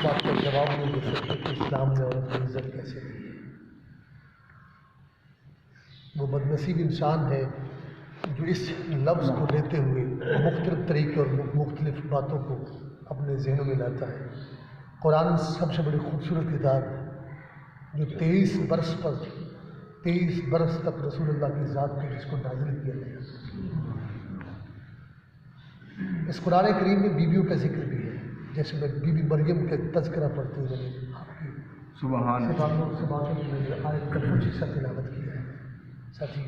بات کا جواب نہیں دے سکتے کہ اسلام نے عورت کی عزت کیسے دی ہے۔ وہ بدنصیب انسان ہے جو اس لفظ کو لیتے ہوئے مختلف طریقے اور مختلف باتوں کو اپنے ذہنوں میں لاتا ہے۔ قرآن سب سے بڑی خوبصورت کتاب ہے جو 23 برس تک رسول اللہ کی ذات کو جس کو نازل کیا گیا۔ اس قرآن کریم میں بیویوں کا ذکر بھی ہے، جیسے میں بی بی مریم کا تذکرہ پڑھتے ہوئے میں نے آپ کی سبحان سے باتوں میں آیت کا کچھ حصہ تلاوت کیا ہے۔ ساتھی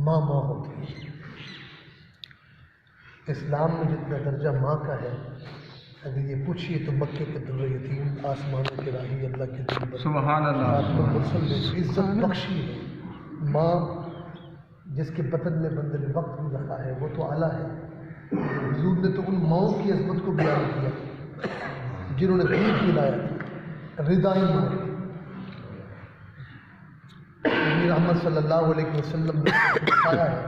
ماں ہوتی ہے۔ اسلام میں جتنا درجہ ماں کا ہے، اگر یہ پوچھیے تو مکے کے در یتیم، آسمانوں کے راہی، اللہ کے دل سبحان اللہ مرسل نے عزت بخشی ہے۔ ماں جس کے بدن میں بندے نے وقت گزارا ہے وہ تو اعلیٰ ہے۔ حضور نے تو ان ماؤں کی عظمت کو بیان کیا جنہوں نے دودھ پلایا، رضائی ماں نبی محمد صلی اللہ علیہ وسلم نے سکھایا ہے،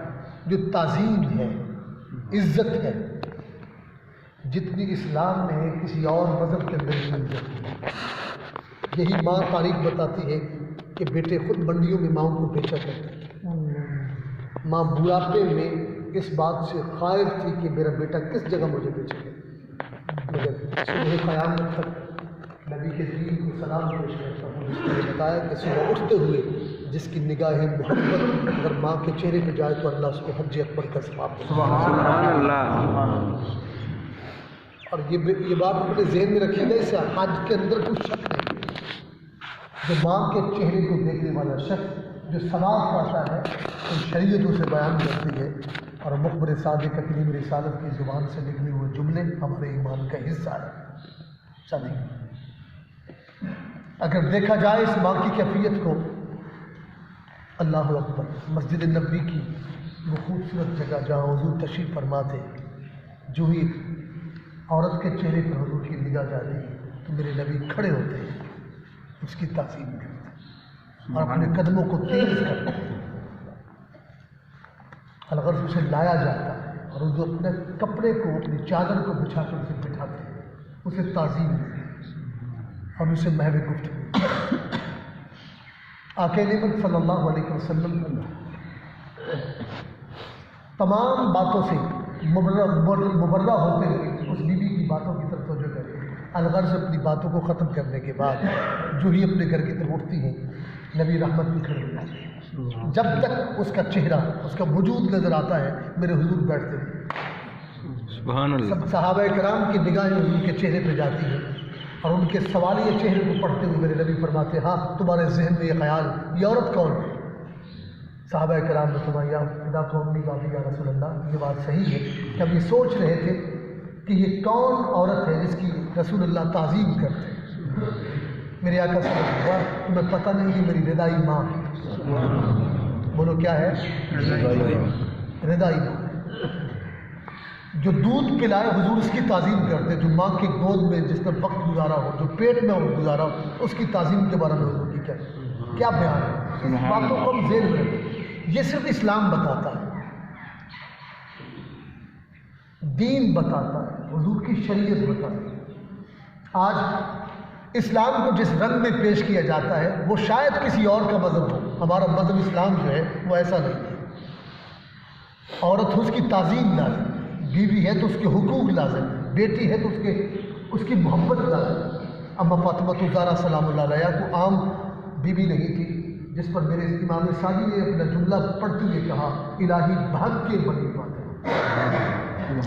جو تعظیم ہے، عزت ہے، جتنی اسلام میں کسی اور مذہب کے اندر نہیں عزت ہے۔ یہی ماں تاریخ بتاتی ہے کہ بیٹے خود منڈیوں میں ماؤں کو بیچا کرتے ہیں۔ ماں بڑھاپے میں اس بات سے خائف تھی کہ میرا بیٹا کس جگہ مجھے بیچے گا، مگر صبح قیامت تک نبی کے دین کو سلام پیش کرتا ہوں۔ اس نے بتایا کہ صبح اٹھتے ہوئے جس کی نگاہ محبت اگر ماں کے چہرے پہ جائے تو اللہ اس کو حج اکبر کا ثواب دے۔ سبحان اللہ۔ اور یہ بات اپنے ذہن میں رکھیے گا، اس حج کے اندر کچھ شک نہیں۔ جو ماں کے چہرے کو دیکھنے والا شخص جو ثواب پاتا ہے تو شریعت اسے بیان کرتی ہے، اور مخبر صادق کریم رسالت کی زبان سے نکلے ہوئے جملے ہمارے ایمان کا حصہ ہے۔ چلیے اگر دیکھا جائے اس ماں کی کیفیت کو، اللہ اکبر، مسجد نبوی کی وہ خوبصورت جگہ جہاں حضور تشریف فرما تھے، جو ہی عورت کے چہرے پر حضور کی نگاہ جاتی ہے تو میرے نبی کھڑے ہوتے ہیں، اس کی تعظیم کرتے ہیں اور اپنے قدموں کو تیز کرتے ہیں۔ الغرض اسے لایا جاتا ہے اور جو اپنے کپڑے کو، اپنی چادر کو بچھا کر اسے بٹھاتے ہیں، اسے تعظیم دیتے ہیں اور اسے محو گفتگو۔ آقا نعمت صلی اللہ علیہ وسلم تمام باتوں سے مبرہ ہوتے ہوئے اس بیوی کی باتوں کی طرف توجہ کرتے ہیں۔ الغرض اپنی باتوں کو ختم کرنے کے بعد جو ہی اپنے گھر کی طرف اٹھتی ہیں، نبی رحمت بھی کھڑے ہو جاتے ہیں۔ جب تک اس کا چہرہ، اس کا وجود نظر آتا ہے، میرے حضور بیٹھتے ہیں۔ سبحان اللہ۔ سب صحابہ کرام کی نگاہیں حضور کے چہرے پہ جاتی ہیں اور ان کے سوالیہ چہرے کو پڑھتے ہوئے میرے نبی فرماتے ہیں، ہاں تمہارے ذہن میں یہ خیال، یہ عورت کون ہے؟ صحابہ کرام نے فرمایا، خدا کو امی بابی یا رسول اللہ، یہ بات صحیح ہے کہ ہم یہ سوچ رہے تھے کہ یہ کون عورت ہے جس کی رسول اللہ تعظیم کرتے ہیں۔ میرے آقا صلی اللہ علیہ وسلم، تمہیں پتہ نہیں کہ میری رضائی ماں ہے۔ بولو کیا ہے؟ رضائی ماں۔ جو دودھ پلائے حضور اس کی تعظیم کرتے، جو ماں کی گود میں جس نے وقت گزارا ہو، جو پیٹ میں گزارا ہو، اس کی تعظیم کے بارے میں حضور کی کیا بیان ہے؟ اس باتوں کو ہم ذہن میں رکھیں۔ یہ صرف اسلام بتاتا ہے، دین بتاتا ہے، حضور کی شریعت بتاتی ہے۔ آج اسلام کو جس رنگ میں پیش کیا جاتا ہے وہ شاید کسی اور کا مذہب ہو، ہمارا مذہب اسلام جو ہے وہ ایسا نہیں ہے۔ عورت ہو اس کی تعظیم لازم، بیوی ہے تو اس کے حقوق لازم، بیٹی ہے تو اس کی محبت لازم۔ اما فاطمہ الزہرا سلام اللہ علیہا کو عام بیوی نہیں تھی، جس پر میرے امام ثانی نے اپنا جملہ پڑھتے ہوئے کہا، الہی بھاگ کے بنی فاطمہ۔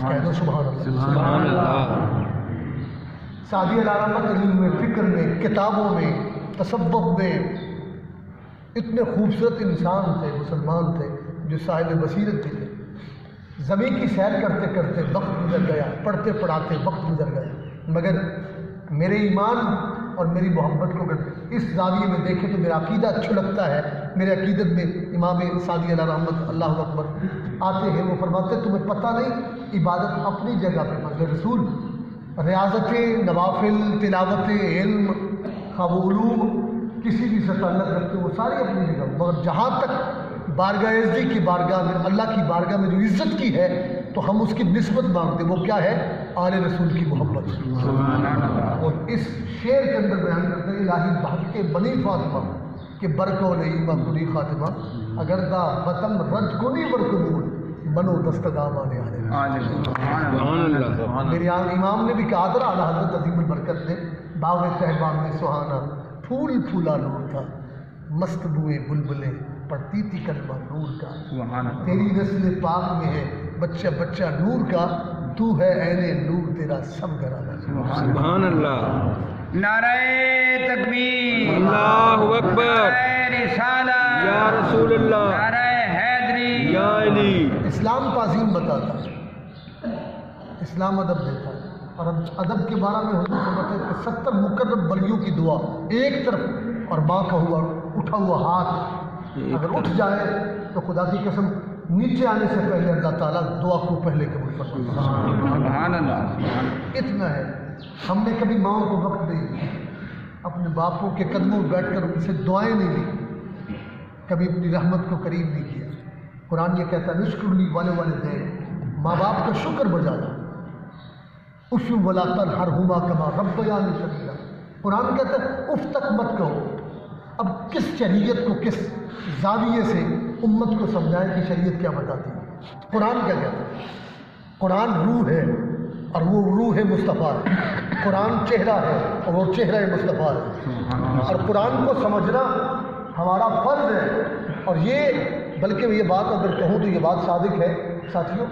کہہ دو سبحان اللہ۔ سبحان اللہ۔ سعدی علامت علم میں، فکر میں، کتابوں میں، تصوف میں اتنے خوبصورت انسان تھے، مسلمان تھے جو صاحب بصیرت بھی تھے۔ زمین کی سیر کرتے کرتے وقت گزر گیا، پڑھتے پڑھاتے وقت گزر گیا، مگر میرے ایمان اور میری محبت کو اگر اس زاویے میں دیکھیں تو میرا عقیدہ چھلکتا ہے۔ میرے عقیدت میں امام سعدی علیہ رحمت اللہ اکبر آتے ہیں، وہ فرماتے تمہیں پتہ نہیں، عبادت اپنی جگہ پہ مگر رسول، ریاضت، نوافل، تلاوت، علم، علوم کسی بھی سے تعلق رکھتے وہ ساری اپنی جگہ، مگر جہاں تک بارگاہ عزت کی بارگاہ میں، اللہ کی بارگاہ میں جو عزت کی ہے تو ہم اس کی نسبت مانگتے، وہ کیا ہے؟ آل رسول کی محبت۔ اس شعر کے اندر بیان کرتے ہیں الہی بحق بنی فاطمہ کہ برکو لئیمہ کلی خاتمہ اگر دا وطن رد کنی برکنور بنو دستگامان آنے سبحان اللہ. میرے امام نے بھی کہا تھا اعلیٰ حضرت عظیم البرکت نے باغ تہبان میں سہانا پھول پھولا نور تھا مست بوئے بلبلیں پڑھتی تھی کلمہ نور کا تیری نسل پاک میں ہے بچہ بچہ نور کا تو ہے عین نور تیرا سب گھرانا. سبحان اللہ. نعرہ تکبیر، اللہ اکبر. نعرہ رسالت، یا رسول اللہ، نعرہ حیدری. یا علی. اسلام تعظیم بتاتا ہے، اسلام ادب دیتا ہے. اور ادب کے بارے میں حضور فرماتے ہیں کہ 70 مقرب ولیوں کی دعا ایک طرف اور ماں کا ہوا اٹھا ہوا ہاتھ اگر اٹھ جائے تو خدا کی قسم نیچے آنے سے پہلے اللہ تعالیٰ دعا کو پہلے قبول فرماتا ہے. سبحان اللہ. اتنا ہے. ہم نے کبھی ماؤں کو وقت نہیں دیا، اپنے باپوں کے قدموں میں بیٹھ کر ان سے دعائیں نہیں لی، کبھی اپنی رحمت کو قریب نہیں کیا. قرآن یہ کہتا ہے نشکرلی والدین، ماں باپ کا شکر بجا لا. اشو ولا تنہرہما کما ربیانی صغیرا. قرآن کہتا ہے اف تک مت کہو. اب کس شریعت کو کس زاویے سے امت کو سمجھائیں کہ شریعت کیا بتاتی ہے. قرآن کیا کہتا ہے؟ قرآن روح ہے اور وہ روح مصطفیٰ ہے. قرآن چہرہ ہے اور وہ چہرہ مصطفیٰ ہے. اور قرآن کو سمجھنا ہمارا فرض ہے. اور یہ بلکہ یہ بات اگر کہوں تو یہ بات صادق ہے ساتھیوں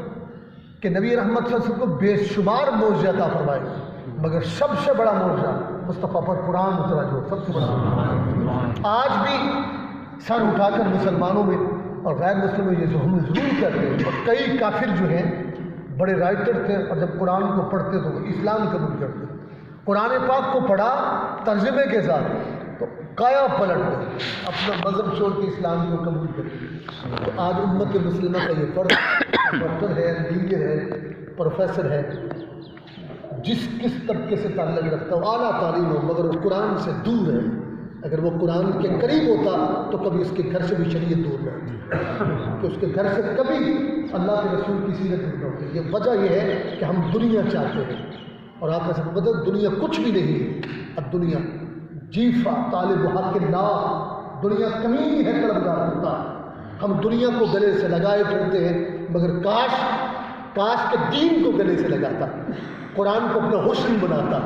کہ نبی رحمت صلی اللہ علیہ وسلم کو بے شمار معجزے عطا فرمائے مگر سب سے بڑا معجزہ مصطفیٰ پر قرآن اترا جو سب سے بڑا. آج بھی سر اٹھا کر مسلمانوں میں اور غیر مسلموں میں یہ ہم ضرور کرتے ہیں. اور کئی کافر جو ہیں بڑے رائٹر تھے اور جب قرآن کو پڑھتے تو وہ اسلام قبول کرتے. قرآن پاک کو پڑھا ترجمے کے ساتھ تو کایا پلٹ گئے، اپنا مذہب چھوڑ کے اسلام کو قبول کرتے. تو آج امت مسلمہ کا یہ فرض، ڈاکٹر ہے، انجینئر ہے، پروفیسر ہے، جس کس طبقے سے تعلق رکھتا ہو، اعلیٰ تعلیم ہو مگر وہ قرآن سے دور ہے. اگر وہ قرآن کے قریب ہوتا تو کبھی اس کے گھر سے بھی شریعت دور نہ ہوتی، کہ اس کے گھر سے کبھی اللہ کے رسول کی سیرت دور نہ ہوتی. یہ وجہ یہ ہے کہ ہم دنیا چاہتے ہیں اور آپ کا سب بدل دنیا کچھ بھی نہیں ہے. اب دنیا جیفا طالب حق کے نا، دنیا کہیں ہے طلبگار ہوتا. ہم دنیا کو گلے سے لگائے پھرتے ہیں مگر کاش کے دین کو گلے سے لگاتا، قرآن کو اپنا حسن بناتا،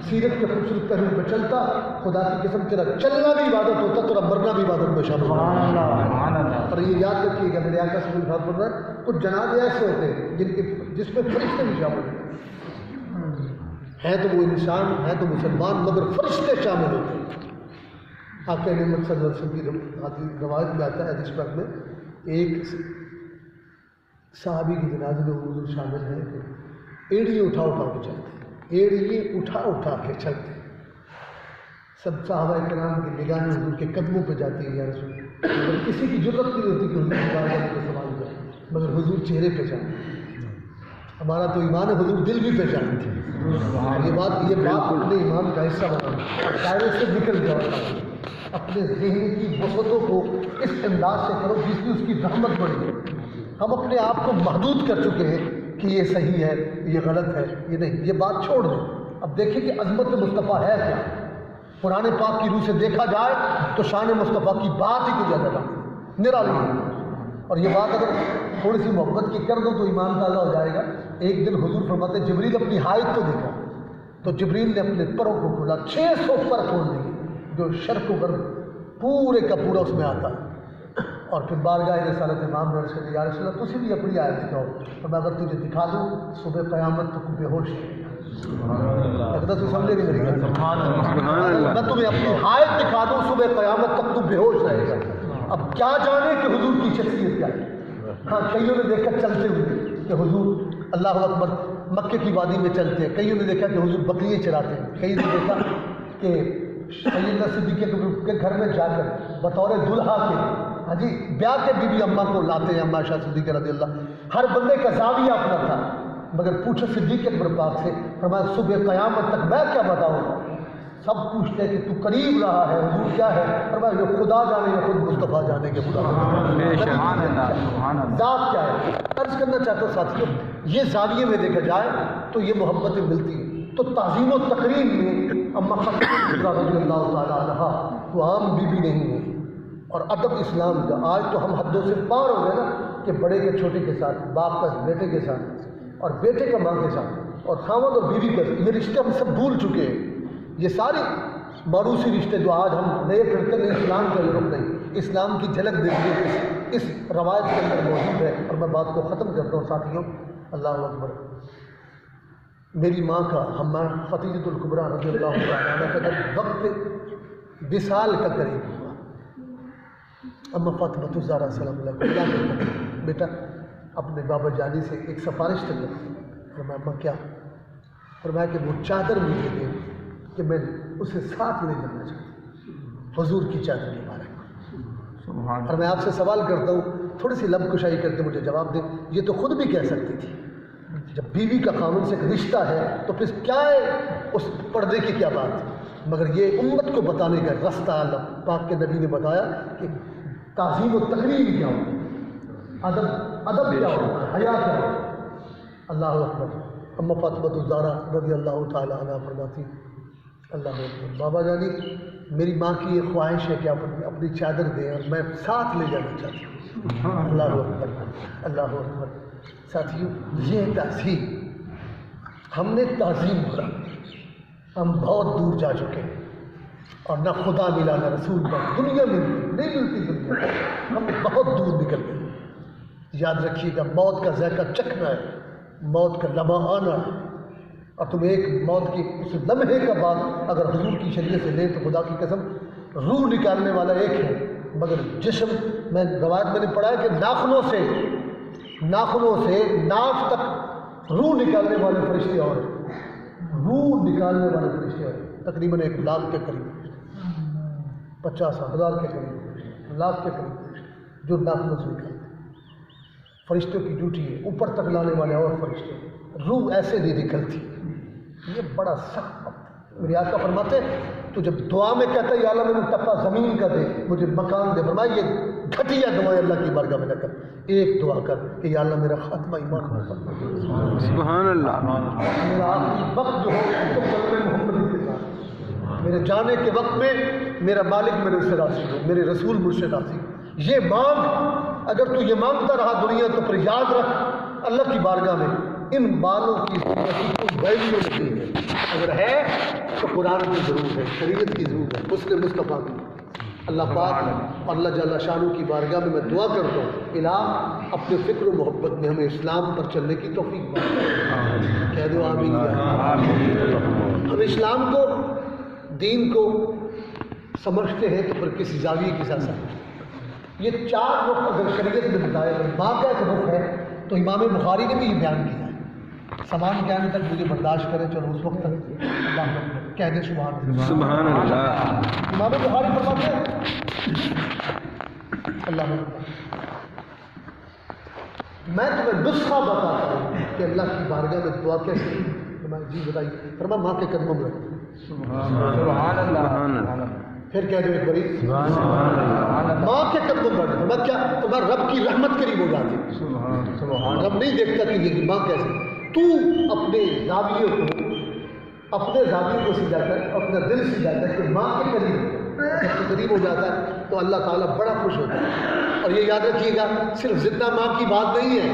سیرت کے خوبصورت پہلو پہ چلتا. خدا کی قسم تیرا چلنا بھی عبادت ہوتا، تیرا مرنا بھی عبادت میں شامل ہوتا. اور یہ یاد رکھیے گا میرے آقا صلی اللہ علیہ وسلم پر کچھ جنازے ایسے ہوتے ہیں جس میں فرشتے بھی شامل ہیں تو وہ انسان ہے تو مسلمان مگر فرشتے شامل ہوتے ہیں. آقا نعمت صلی اللہ علیہ وسلم کی روایت میں آتا ہے حدیث پاک میں ایک صحابی کی جنازے میں حضور شامل ہیں کہ ایڑیاں اٹھا کے چلتے ہیں، ایڑیاں اٹھا کے چلتے ہیں. سب صحابہ کرام کی نگاہیں حضور کے قدموں پہ جاتی ہیں. یا رسول اللہ، کسی کی ضرورت نہیں ہوتی کہ حضور کی بارگاہ میں سوال جائے مگر حضور چہرے پہ جاتے. ہمارا تو ایمان ہے، حضور دل بھی پہچانتے ہیں. یہ بات اپنے ایمان کا حصہ بنا، دائرے سے نکل جاؤ. اپنے ذہن کی وسعتوں کو اس انداز سے کرو جس کی اس کی رحمت بڑی ہے. ہم اپنے آپ کو محدود کر چکے ہیں کہ یہ صحیح ہے، یہ غلط ہے، یہ نہیں. یہ بات چھوڑ دیں. اب دیکھیں کہ عظمت مصطفیٰ ہے کیا. قرآن پاک کی روح سے دیکھا جائے تو شان مصطفیٰ کی بات ہی کچھ زیادہ نرالی ہے. اور یہ بات اگر تھوڑی سی محبت کی کر دو تو ایمان تازہ ہو جائے گا. ایک دن حضور فرماتے جبریل اپنی حائط تو دیکھا تو جبریل نے اپنے پروں کو کھولا، 600 پر کھول دیے جو شرق و غرب پورے کا پورا اس میں آتا. اور پھر بارگاہ رسالت امام نے عرض کیا یا رسول اللہ تجھے بھی اپنی آیت دکھاؤ. اور میں اگر تجھے دکھا دوں صبح قیامت تو بے ہوش لگتا تو سمجھے نہیں میری گل. میں تمہیں اپنی حائط دکھا دوں صبح قیامت تک تو بے ہوش رہے گا. اب کیا جانے کہ حضور کی شخصیت کیا ہے. ہاں کئیوں نے دیکھا چلتے ہوئے کہ حضور اللہ اکبر مکے کی وادی میں چلتے ہیں، کئیوں نے دیکھا کہ حضور بکریاں چراتے ہیں، کئی نے دیکھا کہ سیدنا صدیق کے گھر میں جا کر بطور دلہا کے ہاں جی بیاہ کے بی بی اماں کو لاتے ہیں. اماں شاہ صدیقہ رضی اللہ، ہر بندے کا زاویہ اپنا تھا مگر پوچھو صدیق اکبر پاک سے فرمایا صبح قیامت تک میں کیا بتاؤں. سب پوچھتے ہیں کہ تو قریب رہا ہے حضور کیا ہے. فرمایا یہ خدا جانے یا خود مصطفیٰ جانے کے خدا ذات کیا ہے. عرض کرنا چاہتا ہوں ساتھیوں یہ زاویے میں دیکھا جائے تو یہ محبتیں ملتی ہیں. تو تعظیم و تکریم میں اما خدیجہ کبریٰ رضی اللہ تعالیٰ عنہا تو عام بیوی نہیں ہے. اور ادب اسلام کا آج تو ہم حدوں سے پار ہو گئے نا کہ بڑے کے چھوٹے کے ساتھ، باپ کا بیٹے کے ساتھ، اور بیٹے کا ماں کے ساتھ، اور خاوند اور بیوی کا، یہ رشتے ہم سب بھول چکے ہیں. یہ سارے موروثی رشتے جو آج ہم نئے پھرتے ہیں، اسلام کا یورپ نہیں. اسلام کی جھلک دیکھیے اس روایت کے اندر موجود ہے. اور میں بات کو ختم کرتا ہوں ساتھیوں. اللہ اکبر. میری ماں کا ہمارا خدیجہ الکبریٰ رضی اللہ تعالیٰ عنہ کا جب وقت وصال کا قریب ہوا، اما فاطمہ الزہرا سلام اللہ کو کیا کہتے ہیں، بیٹا اپنے بابا جانی سے ایک سفارش کر لیں. فرمایا اما کیا؟ فرمایا کہ وہ چادر مجھے دے کہ میں اسے ساتھ لے جانا چاہتا ہوں، حضور کی چادر کے بارے میں. اور میں آپ سے سوال کرتا ہوں، تھوڑی سی لب کشائی کر کے مجھے جواب دیں. یہ تو خود بھی کہہ سکتی تھی. جب بیوی کا قانون سے ایک رشتہ ہے تو پھر کیا ہے اس پردے کی کیا بات ہے؟ مگر یہ امت کو بتانے کا رستہ اللہ پاک کے نبی نے بتایا کہ تعظیم و تکریم کیا ہو، ادب کیا ہو، حیا کیا ہو. اللہ اکبر. اما فاطمہ الزہرا رضی اللہ تعالیٰ عنہ فرماتی، اللہ اکبر بابا جانی میری ماں کی یہ خواہش ہے کہ آپ اپنی چادر دیں اور میں ساتھ لے جانا چاہتی ہوں. اللہ اکبر. اللہ اکبر. ساتھیوں یہ تعظیم، ہم نے تعظیم کرا، ہم بہت دور جا چکے ہیں اور نہ خدا ملا نہ رسول ملا، دنیا میں نہیں ملتی دنیا میں. ہم بہت دور نکل گئے. یاد رکھیے گا موت کا ذائقہ چکھنا ہے، موت کا لمحہ آنا ہے. اور تم ایک موت کے اس لمحے کا بعد اگر حضور کی شریعت سے لیں تو خدا کی قسم روح نکالنے والا ایک ہے، مگر جسم میں روایت میں نے پڑھا ہے کہ ناخنوں سے ناف تک روح نکالنے والے فرشتے اور روح نکالنے والے فرشتے اور تقریباً 1 لاکھ کے قریب، 50,000 کے قریب، لاکھ کے قریب جو ناخنوں سے نکالتے ہیں. فرشتوں کی ڈیوٹی ہے. اوپر تک لانے والے اور فرشتے، روح ایسے نہیں نکلتی. یہ بڑا سخت وقت. میرے آقا فرماتے تو جب دعا میں کہتا ہے یا اللہ مجھے ٹپا زمین کا دے، مجھے مکان دے، فرمایا یہ گھٹیا دعائیں اللہ کی بارگاہ میں نہ کر. ایک دعا کر کہ یا اللہ میرا خاتمہ ایمان پر فرما. سبحان اللہ. میرا آخری وقت جو ہو تو کلمہ محمد کے ساتھ، میرے جانے کے وقت میں میرا مالک میرے سے راضی ہو، میرے رسول مجھ سے راضی ہو. یہ مانگ، اگر تو یہ مانگتا رہا دنیا تو پھر یاد رکھ اللہ کی بارگاہ میں ان مالوں کی کوئی ویلیو نہیں ہے. اگر ہے تو قرآن کی ضرور ہے، شریعت کی ضرور ہے، مسلم مصطفیٰ کی. اللہ پاک اللہ جل شانہ کی بارگاہ میں دعا کرتا ہوں الہ اپنے فکر و محبت میں ہمیں اسلام پر چلنے کی توفیق بخش. کہہ دو آمین. ہم اسلام کو، دین کو سمجھتے ہیں تو پھر کسی زاویے کے ساتھ یہ 4 رخ اگر شریعت میں بتائے، ماں کا ایک رخ ہے تو امام بخاری نے بھی یہ بیان کیا ہے. سامان کے آنے تک مجھے برداشت کرے، چلو اس وقت تک اللہ کہہ دے سبحان اللہ. سبحان اللہ. امام بخاری فرماتے ہیں اللہ میں تمہیں نسخہ بتاتا ہوں کہ اللہ کی بارگاہ میں دعا کیسے. جی بتائیے. فرمایا ماں کے قدموں میں رکھ. سبحان اللہ. پھر کہہ دو ایک بڑی ماں کے قدموں میں رکھ. فرمایا کیا؟ تمہارا رب کی رحمت قریب ہو جاتی. رب نہیں دیکھتا کہ یہ ماں کیسے. تو اپنے زاویے کو سجا کر، اپنا دل سجا کر کہ ماں کے قریب ہو جاتا ہے تو اللہ تعالیٰ بڑا خوش ہوتا ہے. اور یہ یاد رکھیے گا صرف زندہ ماں کی بات نہیں ہے.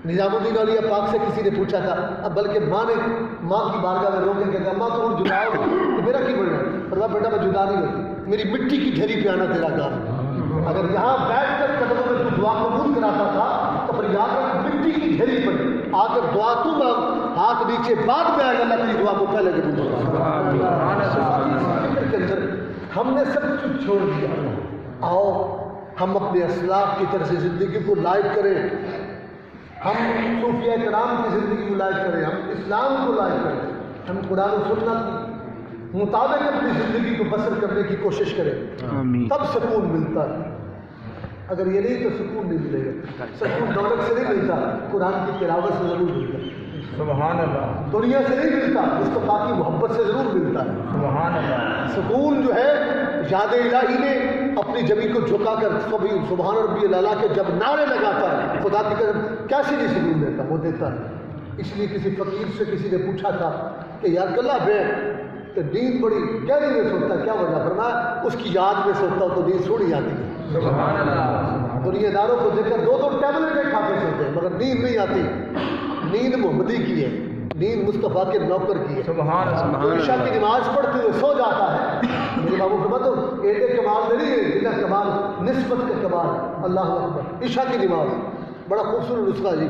نظام الدین اولیاء پاک سے کسی نے پوچھا تھا، اب بلکہ ماں نے ماں کی بارگاہ میں رو کے کہتا ماں تو جدا ہو تو میرا کی بڑھ رہا ہے. فرمایا بیٹا میں جدا نہیں ہوتی، میری مٹی کی ڈھیری پہ آنا تیرا کام ہے. اگر یہاں بیٹھ کر قدموں میں تو دعا قبول کراتا تھا تو پھر یاد رکھ مٹی کی ڈھیری پر آ کر دعا تو مانگ، ہاتھ نیچے بعد میں آئے گا اللہ کی دعا کو پہلے قبول کرنا. ہم نے سب کچھ چھوڑ دیا. آؤ ہم اپنے اسلاف کی طرح سے زندگی کو لائق کریں. ہم صوفیہ کرام کی زندگی کو لائق کریں، ہم اسلام کو لائق کریں، ہم قرآن و سنت کے مطابق اپنی زندگی کو بسر کرنے کی کوشش کریں. تب سکون ملتا ہے. اگر یہ نہیں تو سکون نہیں ملے گا. سکون دولت سے نہیں ملتا، قرآن کی تلاوت سے ضرور ملتا ہے. سبحان اللہ. دنیا سے نہیں ملتا، مصطفیٰ کی محبت سے ضرور ملتا ہے. سبحان اللہ. سکون جو ہے یاد الہی میں اپنی جبی کو جھکا کر سبحان ربی الاعلیٰ کے جب نعرے لگاتا ہے خدا کی قسم کیسے نہیں سکون دیتا، وہ دیتا ہے. اس لیے کسی فقیر سے کسی نے پوچھا تھا کہ یار کلا بیٹھ تو نیند بڑی گہری میں سوتا ہے، کیا وجہ؟ فرمایا اس کی یاد میں سوتا ہوں تو نیند تھوڑی آتی ہے۔ سبحان اللہ دنیا داروں کو دیکھ کر 2 ٹیبلٹیں کھا کے سوتے ہیں مگر نیند نہیں آتی۔ نیند محمدی کی ہے، نیند مصطفیٰ کے نوکر کی ہے۔ سبحان اللہ تو عشاء کی نماز پڑھتے ہوئے سو جاتا ہے، میرے بابو فرماتا ہوں ایک کمال نہیں ہے جتنا کمال نسبت کا کمال ہے۔ اللہ اکبر۔ عشاء کی نماز بڑا خوبصورت نسخہ جی،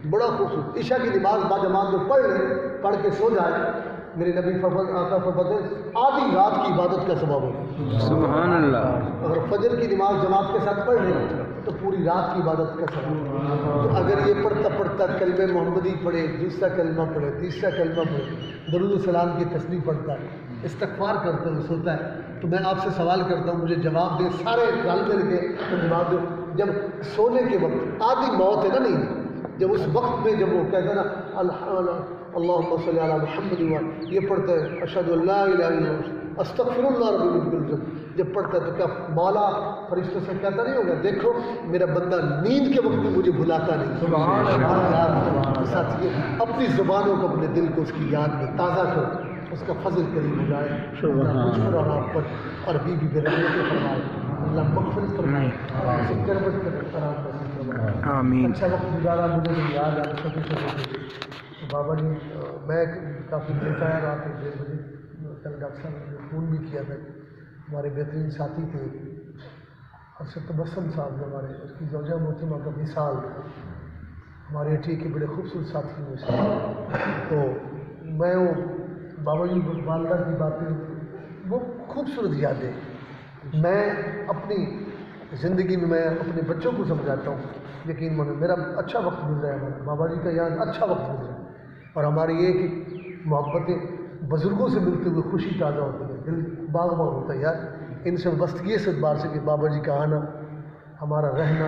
بڑا خوبصورت۔ عشاء کی نماز باجماعت میں پڑھ لیں، پڑھ کے سو جائے، میرے نبی آقا فرماتے ہیں آدھی رات کی عبادت کا ثواب ہوگا۔ سبحان اللہ۔ اگر فجر کی نماز جماعت کے ساتھ پڑھ لیں تو پوری رات کی عبادت کا ثواب ہوگا۔ تو اگر یہ پڑھتا پڑھتا کلمہ محمدی پڑھے، دوسرا کلمہ پڑھے، تیسرا کلمہ پڑھے، درود و سلام کی تسبیح پڑھتا ہے، استغفار کرتا ہے، سوتا ہے، تو میں آپ سے سوال کرتا ہوں مجھے جواب دیں، سارے رل مل کے تو جواب دو۔ جب سونے کے وقت آدھی موت ہے نا نہیں، جب اس وقت میں جب وہ کہتا ہے نا اللہم صلی علی محمد یہ پڑھتا ہے اشہد ان لا الہ الا اللہ استغفر اللہ ربی من کل ذنب، جب پڑھتا ہے تو کیا مولا فرشتوں سے کہتا نہیں ہوگا دیکھو میرا بندہ نیند کے وقت بھی مجھے بھلاتا نہیں؟ سبحان اللہ۔ ساتھ اپنی زبانوں کو، اپنے دل کو اس کی یاد میں تازہ کرو، اس کا فضل قریب ہو جائے۔ اللہ مجھ پر اور آپ پر اور بی بی برحمت فرمائے، اللہ مغفرت فرمائے، اسے کربت کر آرام نصیب فرمائے۔ آمین۔ اچھا وقت گزارا مجھے بھی یاد آ چھوٹے چھوٹے بابا جی، میں کافی لیٹ آیا رات 1:30 بجے، کل ڈاکٹر صاحب نے فون بھی کیا تھا، ہمارے بہترین ساتھی تھے ارشد تبسم صاحب جو ہمارے، اس کی زوجہ محترمہ کا مثال، ہمارے اٹھی کے بڑے خوبصورت ساتھی میں سے۔ تو میں وہ بابا جی والدہ کی باتیں وہ خوبصورت یادیں میں اپنی زندگی میں اپنے بچوں کو سمجھاتا ہوں، یقین مانو میرا اچھا وقت گزرا ہے، بابا جی کا یاد اچھا وقت گزرا، اور ہماری یہ کہ محبتیں بزرگوں سے ملتے ہوئے خوشی تازہ ہوتی ہے، دل باغ باغ ہوتا ہے یار ان سے وابستگی سے بار سے کہ بابا جی کا آنا، ہمارا رہنا،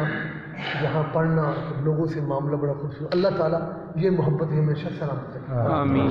یہاں پڑھنا، لوگوں سے معاملہ بڑا خوبصورت۔ اللہ تعالیٰ یہ محبت ہمیشہ سلامت رکھے۔ آمین۔